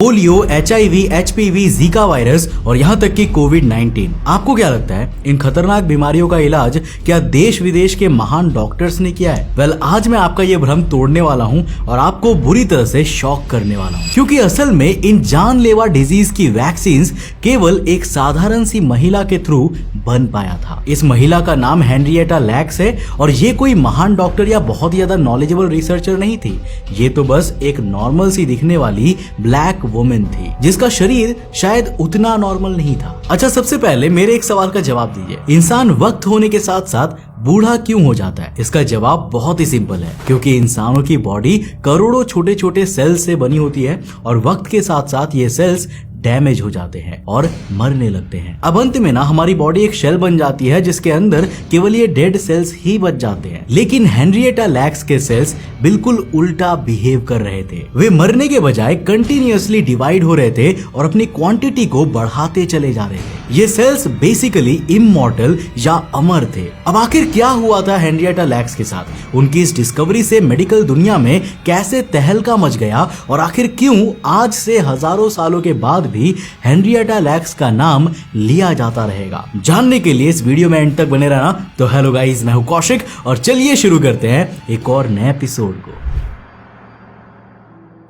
Polio, HIV, HPV, Zika virus और यहाँ तक कि कोविड-19। आपको क्या लगता है इन खतरनाक बीमारियों का इलाज क्या देश विदेश के महान डॉक्टर्स ने किया है? वेल, आज मैं आपका ये भ्रम तोड़ने वाला हूँ और आपको बुरी तरह से शॉक करने वाला हूँ, क्योंकि असल में इन जानलेवा डिजीज की वैक्सीन केवल एक साधारण सी महिला के थ्रू बन पाया था। इस महिला का नाम हेनरिएटा लैक्स है और ये कोई महान डॉक्टर या बहुत ज्यादा नॉलेजेबल रिसर्चर नहीं थी। ये तो बस एक नॉर्मल सी दिखने वाली ब्लैक वुमेन थी जिसका शरीर शायद उतना नॉर्मल नहीं था। अच्छा, सबसे पहले मेरे एक सवाल का जवाब दीजिए, इंसान वक्त होने के साथ साथ बूढ़ा क्यों हो जाता है? इसका जवाब बहुत ही सिंपल है, क्योंकि इंसानों की बॉडी करोड़ों छोटे छोटे सेल्स से बनी होती है और वक्त के साथ साथ ये सेल्स डैमेज हो जाते हैं और मरने लगते हैं। अब अंत में ना हमारी बॉडी एक शेल बन जाती है जिसके अंदर केवल ये डेड सेल्स ही बच जाते हैं। लेकिन हेनरिएटा लैक्स के सेल्स बिल्कुल उल्टा बिहेव कर रहे थे। वे मरने के बजाय कंटिन्यूअसली डिवाइड हो रहे थे और अपनी क्वांटिटी को बढ़ाते चले जा रहे थे। ये सेल्स बेसिकली इमॉर्टल या अमर थे। अब आखिर क्या हुआ था हेनरिएटा लैक्स के साथ? उनकी इस डिस्कवरी से मेडिकल दुनिया में कैसे तहलका मच गया और आखिर क्यों आज से हजारों सालों के बाद भी हेनरिएटा लैक्स का नाम लिया जाता रहेगा? जानने के लिए इस वीडियो में एंड तक बने रहना। तो हेलो गाइस, मैं हूं कौशिक और चलिए शुरू करते हैं एक और नए एपिसोड को।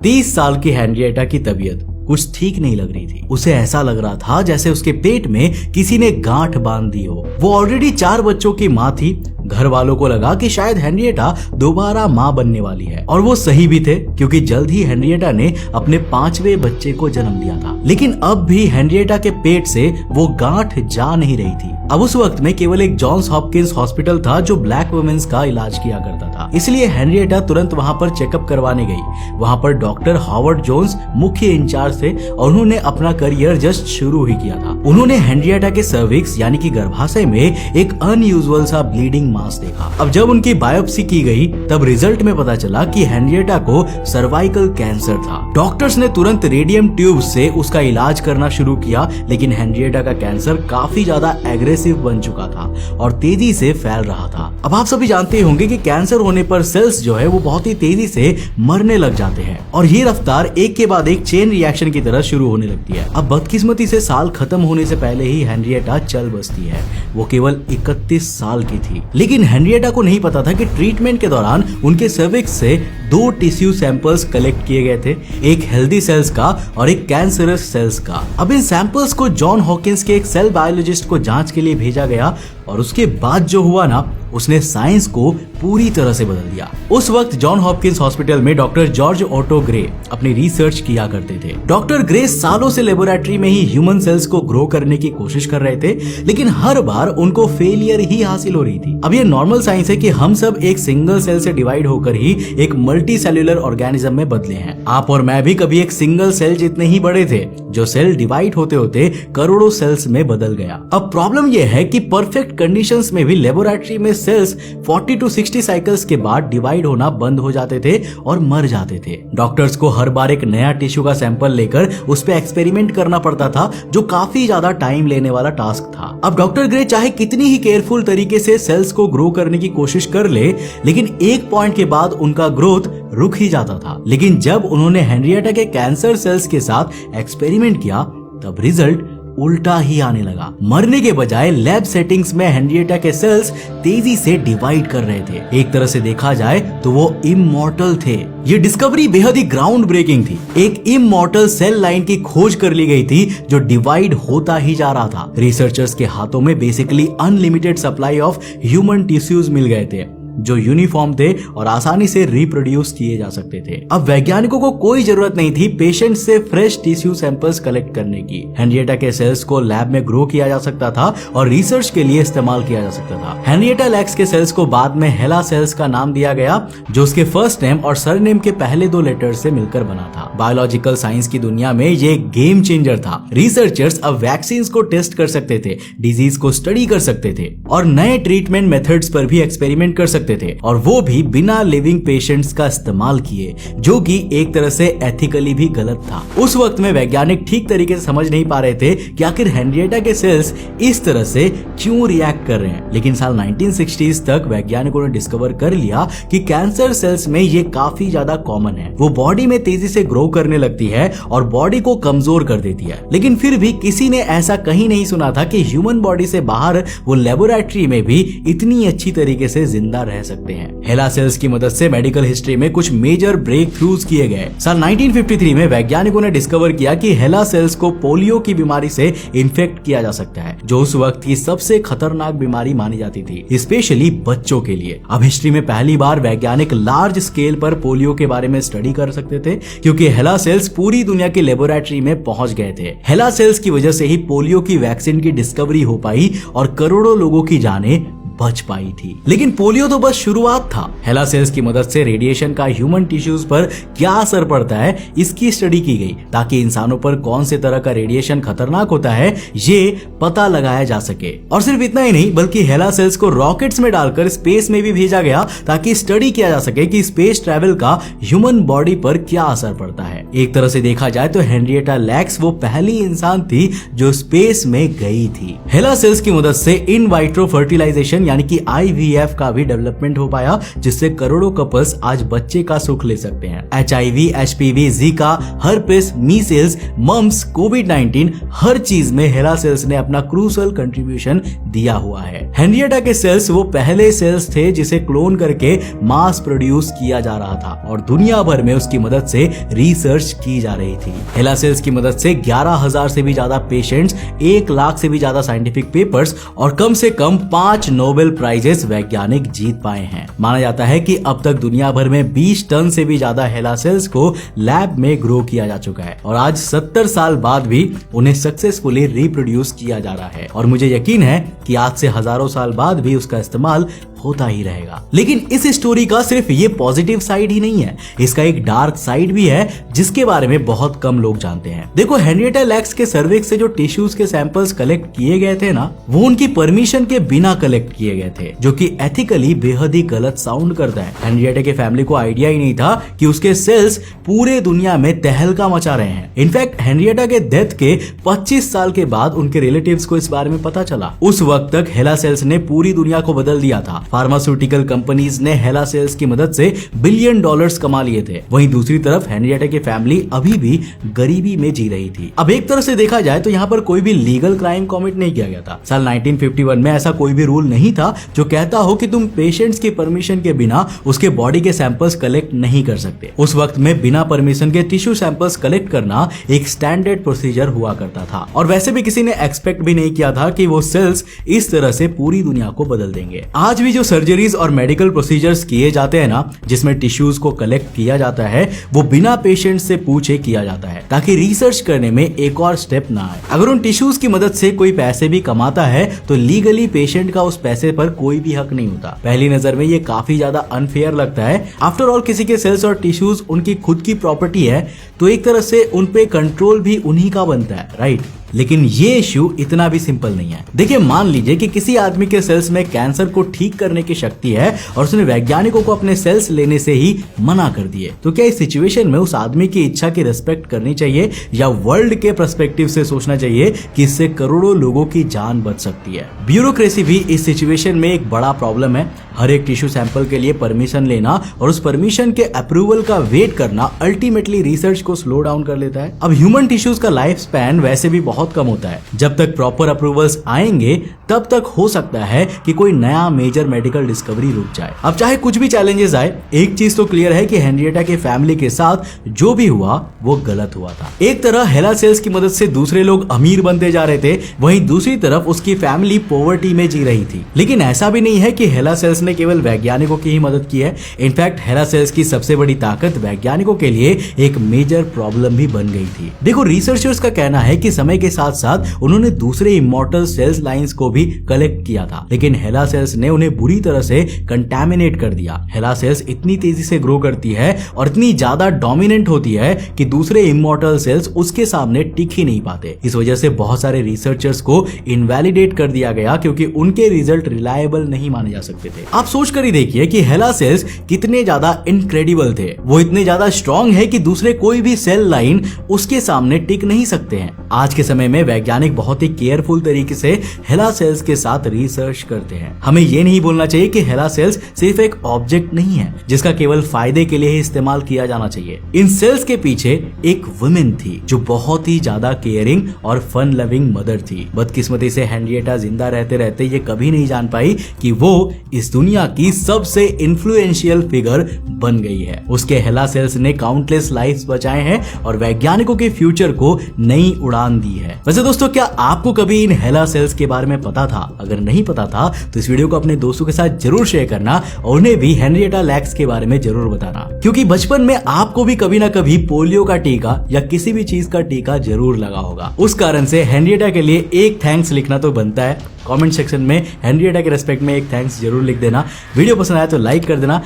30 साल की हेनरिएटा की तबीयत कुछ ठीक नहीं लग रही थी। उसे ऐसा लग रहा था जैसे उसके पेट में किसी ने गांठ बांध दी हो। वो ऑलरेडी 4 बच्चों की माँ थी। घर वालों को लगा कि शायद हेनरिएटा दोबारा माँ बनने वाली है और वो सही भी थे, क्योंकि जल्द ही हेनरिएटा ने अपने 5वें बच्चे को जन्म दिया था। लेकिन अब भी हेनरिएटा के पेट से वो गांठ जा नहीं रही थी। अब उस वक्त में केवल एक जॉन्स हॉपकिंस हॉस्पिटल था जो ब्लैक वुमेन्स का इलाज किया करता था, इसलिए हेनरिएटा तुरंत वहां पर चेकअप करवाने गई। वहां पर डॉक्टर हॉवर्ड जोन्स मुख्य इंचार्ज थे और उन्होंने अपना करियर जस्ट शुरू ही किया था। उन्होंने हेनरिएटा के सर्विक्स यानी कि गर्भाशय में एक अनयूजुअल सा ब्लीडिंग मास देखा। अब जब उनकी बायोप्सी की गई तब रिजल्ट में पता चला कि हेनरिएटा को सर्वाइकल कैंसर था। डॉक्टर्स ने तुरंत रेडियम ट्यूब से उसका इलाज करना शुरू किया, लेकिन हेनरिएटा का कैंसर काफी ज्यादा एग्रेसिव बन चुका था और तेजी से फैल रहा था। अब आप सभी जानते होंगे कि कैंसर होने पर सेल्स जो है वो बहुत ही तेजी से मरने लग जाते हैं और ये रफ्तार एक के बाद एक चेन रिएक्शन की तरह शुरू होने लगती है। अब बदकिस्मती से साल खत्म होने से पहले ही हेनरिएटा चल बसती है। वो केवल 31 साल की थी। लेकिन हेनरिएटा को नहीं पता था कि ट्रीटमेंट के दौरान उनके सर्विक्स से 2 टिश्यू सैंपल्स कलेक्ट किए गए थे, एक हेल्दी सेल्स का और एक कैंसरस सेल्स का। अब इन सैंपल्स को जॉन हॉकिंस के एक सेल बायोलॉजिस्ट को जांच के लिए भेजा गया और उसके बाद जो हुआ ना, उसने साइंस को पूरी तरह से बदल दिया। उस वक्त जॉन हॉपकिंस हॉस्पिटल में डॉक्टर जॉर्ज ऑटो ग्रे अपनी रिसर्च किया करते थे। डॉक्टर ग्रे सालों से लेबोरेटरी में ही ह्यूमन सेल्स को ग्रो करने की कोशिश कर रहे थे, लेकिन हर बार उनको फेलियर ही हासिल हो रही थी। अब ये नॉर्मल साइंस है कि हम सब एक सिंगल सेल से डिवाइड होकर ही एक मल्टी सेल्यूलर ऑर्गेनिज्म में बदले हैं। आप और मैं भी कभी एक सिंगल सेल जितने ही बड़े थे, जो सेल डिवाइड होते होते करोड़ों सेल्स में बदल गया। अब प्रॉब्लम यह है कि परफेक्ट कंडीशंस में भी लेबोरेटरी में सेल्स 40 to 60 साइकिल्स के बाद डिवाइड होना बंद हो जाते थे और मर जाते थे। डॉक्टर्स को हर बार एक नया टिश्यू का सैंपल लेकर उस पे एक्सपेरिमेंट करना पड़ता था, जो काफी ज्यादा टाइम लेने वाला टास्क था। अब डॉक्टर ग्रे चाहे कितनी ही केयरफुल तरीके से सेल्स को ग्रो करने की कोशिश कर ले, लेकिन एक पॉइंट के बाद उनका ग्रोथ रुक ही जाता था। लेकिन जब उन्होंने हेनरिएटा के कैंसर सेल्स के साथ एक्सपेरिमेंट किया तब रिजल्ट उल्टा ही आने लगा। मरने के बजाय लैब सेटिंग्स में हेनरिएटा के सेल्स तेजी से डिवाइड कर रहे थे। एक तरह से देखा जाए तो वो इमॉर्टल थे। ये डिस्कवरी बेहद ही ग्राउंड ब्रेकिंग थी। एक इमॉर्टल सेल लाइन की खोज कर ली गई थी जो डिवाइड होता ही जा रहा था। रिसर्चर्स के हाथों में basically unlimited supply of human tissues मिल गए थे, जो यूनिफॉर्म थे और आसानी से रिप्रोड्यूस किए जा सकते थे। अब वैज्ञानिकों को कोई जरूरत नहीं थी पेशेंट से फ्रेश टिश्यू सैंपल्स कलेक्ट करने की। हेनरिएटा के सेल्स को लैब में ग्रो किया जा सकता था और रिसर्च के लिए इस्तेमाल किया जा सकता था। हेनरिएटा लैक्स के सेल्स को बाद में हेला सेल्स का नाम दिया गया, जो उसके फर्स्ट नेम और सरनेम के पहले 2 लेटर से मिलकर बना था। बायोलॉजिकल साइंस की दुनिया में ये गेम चेंजर था। रिसर्चर्स अब वैक्सीन को टेस्ट कर सकते थे, डिजीज को स्टडी कर सकते थे और नए ट्रीटमेंट मेथड्स पर भी एक्सपेरिमेंट कर सकते सकते थे, और वो भी बिना लिविंग पेशेंट्स का इस्तेमाल किए, जो कि एक तरह से एथिकली भी गलत था। उस वक्त में वैज्ञानिक ठीक तरीके से समझ नहीं पा रहे थे कि आखिर हेनरिएटा के सेल्स इस तरह से क्यों रिएक्ट कर रहे हैं। लेकिन साल 1960s तक वैज्ञानिकों ने डिस्कवर कर लिया कि कैंसर सेल्स में ये काफी ज्यादा कॉमन है। वो बॉडी में तेजी से ग्रो करने लगती है और बॉडी को कमजोर कर देती है। लेकिन फिर भी किसी ने ऐसा कहीं नहीं सुना था कि ह्यूमन बॉडी से बाहर वो लेबोरेटरी में भी इतनी अच्छी तरीके से जिंदा रह सकते हैं। हेला सेल्स की मदद से मेडिकल हिस्ट्री में कुछ मेजर ब्रेक थ्रूज किए गए। साल 1953 में वैज्ञानिकों ने डिस्कवर किया कि हेला सेल्स को पोलियो की बीमारी से इन्फेक्ट किया जा सकता है, जो उस वक्त की सबसे खतरनाक बीमारी मानी जाती थी, स्पेशली बच्चों के लिए। अब हिस्ट्री में पहली बार वैज्ञानिक लार्ज स्केल पर पोलियो के बारे में स्टडी कर सकते थे, क्योंकि हेला सेल्स पूरी दुनिया की लेबोरेटरी में पहुंच गए थे। हेला सेल्स की वजह से ही पोलियो की वैक्सीन की डिस्कवरी हो पाई और करोड़ों लोगों की जानें बच पाई थी। लेकिन पोलियो तो बस शुरुआत था। हेला सेल्स की मदद से रेडिएशन का ह्यूमन टिश्यूज पर क्या असर पड़ता है, इसकी स्टडी की गई, ताकि इंसानों पर कौन से तरह का रेडिएशन खतरनाक होता है ये पता लगाया जा सके। और सिर्फ इतना ही नहीं, बल्कि हेला सेल्स को रॉकेट्स में डालकर स्पेस में भी भेजा गया, ताकि स्टडी किया जा सके कि स्पेस ट्रैवल का ह्यूमन बॉडी पर क्या असर पड़ता है। एक तरह से देखा जाए तो हेनरिएटा लैक्स वो पहली इंसान थी जो स्पेस में गई थी। हेला सेल्स की मदद से इन वाइट्रो फर्टिलाइजेशन यानी कि IVF का भी डेवलपमेंट हो पाया, जिससे करोड़ों कपल्स आज बच्चे का सुख ले सकते हैं। HIV, HPV, Zika, herpes, measles, mumps, कोविड-19 हर चीज में हेला सेल्स ने अपना क्रूशल कंट्रीब्यूशन दिया हुआ है। हेनरिएटा के सेल्स वो पहले सेल्स थे जिसे क्लोन करके मास प्रोड्यूस किया जा रहा था, और दुनिया भर में उसकी मदद से रिसर्च की जा रही थी। हेला सेल्स की मदद से 11,000 से भी ज्यादा पेशेंट्स, 1 लाख से भी ज्यादा साइंटिफिक पेपर्स और कम से कम 5 नोबेल प्राइजेस वैज्ञानिक जीत पाए हैं। माना जाता है कि अब तक दुनिया भर में 20 टन से भी ज्यादा हेला सेल्स को लैब में ग्रो किया जा चुका है, और आज 70 साल बाद भी उन्हें सक्सेसफुली रिप्रोड्यूस किया जा रहा है। और मुझे यकीन है कि आज से हजारों साल बाद भी उसका इस्तेमाल होता ही रहेगा। लेकिन इस स्टोरी का सिर्फ ये पॉजिटिव साइड ही नहीं है, इसका एक डार्क साइड भी है जिसके बारे में बहुत कम लोग जानते हैं। देखो, हेनरिएटा लैक्स के सर्विक्स से जो टिश्यूज के सैंपल्स कलेक्ट किए गए थे ना, वो उनकी परमिशन के बिना कलेक्ट किए गए थे, जो कि एथिकली बेहद ही गलत साउंड करता है। हेनरिएटा के फैमिली को आइडिया ही नहीं था कि उसके सेल्स पूरे दुनिया में तहलका मचा रहे हैं। इनफैक्ट हेनरिएटा के डेथ के 25 साल के बाद उनके रिलेटिव्स को इस बारे में पता चला। उस वक्त तक हेला सेल्स ने पूरी दुनिया को बदल दिया था। फार्मास्यूटिकल कंपनीज ने हेला सेल्स की मदद से बिलियन डॉलर्स कमा लिए थे। वहीं दूसरी तरफ हेनरिएटा की फैमिली अभी भी गरीबी में जी रही थी। अब एक तरह से देखा जाए तो यहाँ पर कोई भी लीगल क्राइम कमिट नहीं किया गया था। साल 1951 में ऐसा कोई भी रूल नहीं था जो कहता हो कि तुम पेशेंट्स की परमिशन के बिना उसके बॉडी के सैंपल्स कलेक्ट नहीं कर सकते। उस वक्त में बिना परमिशन के टिश्यू सैंपल्स कलेक्ट करना एक स्टैंडर्ड प्रोसीजर हुआ करता था, और वैसे भी किसी ने एक्सपेक्ट भी नहीं किया था कि वो सेल्स इस तरह से पूरी दुनिया को बदल देंगे। आज भी जो सर्जरीज और मेडिकल प्रोसीजर्स किए जाते हैं ना, जिसमें टिश्यूज को कलेक्ट किया जाता है, वो बिना पेशेंट से पूछे किया जाता है, ताकि रिसर्च करने में एक और स्टेप ना आए। अगर उन टिश्यूज की मदद से कोई पैसे भी कमाता है तो लीगली पेशेंट का उस पैसे पर कोई भी हक नहीं होता। पहली नजर में ये काफी ज्यादा अनफेयर लगता है। आफ्टर ऑल किसी के सेल्स और टिश्यूज उनकी खुद की प्रॉपर्टी है, तो एक तरह से उन पे कंट्रोल भी उन्हीं का बनता है, राइट? लेकिन ये इश्यू इतना भी सिंपल नहीं है। देखिए, मान लीजिए कि किसी आदमी के सेल्स में कैंसर को ठीक करने की शक्ति है और उसने वैज्ञानिकों को अपने सेल्स लेने से ही मना कर दिए, तो क्या इस सिचुएशन में उस आदमी की इच्छा की रिस्पेक्ट करनी चाहिए, या वर्ल्ड के पर्सपेक्टिव से सोचना चाहिए कि इससे करोड़ों लोगों की जान बच सकती है? ब्यूरोक्रेसी भी इस सिचुएशन में एक बड़ा प्रॉब्लम है। हर एक टिश्यू सैंपल के लिए परमिशन लेना और उस परमिशन के अप्रूवल का वेट करना अल्टीमेटली रिसर्च को स्लो डाउन कर लेता है। अब ह्यूमन टिश्यूज का लाइफ स्पैन वैसे भी बहुत कम होता है। जब तक प्रॉपर अप्रूवल्स आएंगे तब तक हो सकता है कि कोई नया मेजर मेडिकल डिस्कवरी रुक जाए। अब चाहे कुछ भी चैलेंजेस आए, एक चीज तो क्लियर है कि हेनरिएटा के फैमिली के साथ जो भी हुआ वो गलत हुआ था। एक तरह हेला सेल्स की मदद से दूसरे लोग अमीर बनते जा रहे थे, वहीं दूसरी तरफ उसकी फैमिली पॉवर्टी में जी रही थी। लेकिन ऐसा भी नहीं है कि हेला सेल्स ने केवल वैज्ञानिकों की ही मदद की है। इनफैक्ट हेला सेल्स की सबसे बड़ी ताकत वैज्ञानिकों के लिए एक मेजर प्रॉब्लम भी बन गई थी। देखो, रिसर्चर्स का कहना है कि समय के साथ साथ उन्होंने दूसरे इमॉर्टल सेल्स लाइंस को भी कलेक्ट किया था, लेकिन हेला सेल्स ने उन्हें बुरी तरह से कंटामिनेट कर दिया। हेला सेल्स इतनी तेजी से ग्रो करती है और इतनी ज्यादा डोमिनेंट होती है कि दूसरे इमॉर्टल सेल्स उसके सामने टिक ही नहीं पाते। इस वजह से बहुत सारे रिसर्चर्स को इनवैलिडेट कर दिया गया क्योंकि उनके रिजल्ट रिलायबल नहीं माने जा सकते थे। आप सोच कर ही देखिए कि हेला सेल्स कितने ज्यादा इनक्रेडिबल थे। वो इतने ज्यादा स्ट्रॉन्ग है कि दूसरे कोई भी सेल लाइन उसके सामने टिक नहीं सकते हैं। आज के समय में वैज्ञानिक बहुत ही केयरफुल तरीके से हेला सेल्स के साथ रिसर्च करते हैं। हमें ये नहीं बोलना चाहिए कि हेला सेल्स सिर्फ एक ऑब्जेक्ट नहीं है जिसका केवल फायदे के लिए ही इस्तेमाल किया जाना चाहिए। इन सेल्स के पीछे एक वुमेन थी जो बहुत ही ज्यादा केयरिंग और फन लविंग मदर थी। बदकिस्मती से हेनरिएटा जिंदा रहते रहते ये कभी नहीं जान पाई कि वो इस दुनिया की सबसे इन्फ्लुएंशियल फिगर बन गई है। उसके हेला सेल्स ने काउंटलेस लाइफ्स बचाए हैं और वैज्ञानिकों के फ्यूचर को नई उड़ान दी है। वैसे दोस्तों, क्या आपको कभी इन हेला सेल्स के बारे में पता था? अगर नहीं पता था तो इस वीडियो को अपने दोस्तों के साथ जरूर शेयर करना और उन्हें भी हेनरिएटा लैक्स के बारे में जरूर बताना, क्योंकि बचपन में आपको भी कभी ना कभी पोलियो का टीका या किसी भी चीज का टीका जरूर लगा होगा। उस कारण से हेनरिएटा के लिए एक थैंक्स लिखना तो बनता है। कमेंट सेक्शन में हेनरिएटा के रेस्पेक्ट में एक थैंक्स जरूर लिख देना। वीडियो पसंद आया तो लाइक कर देना।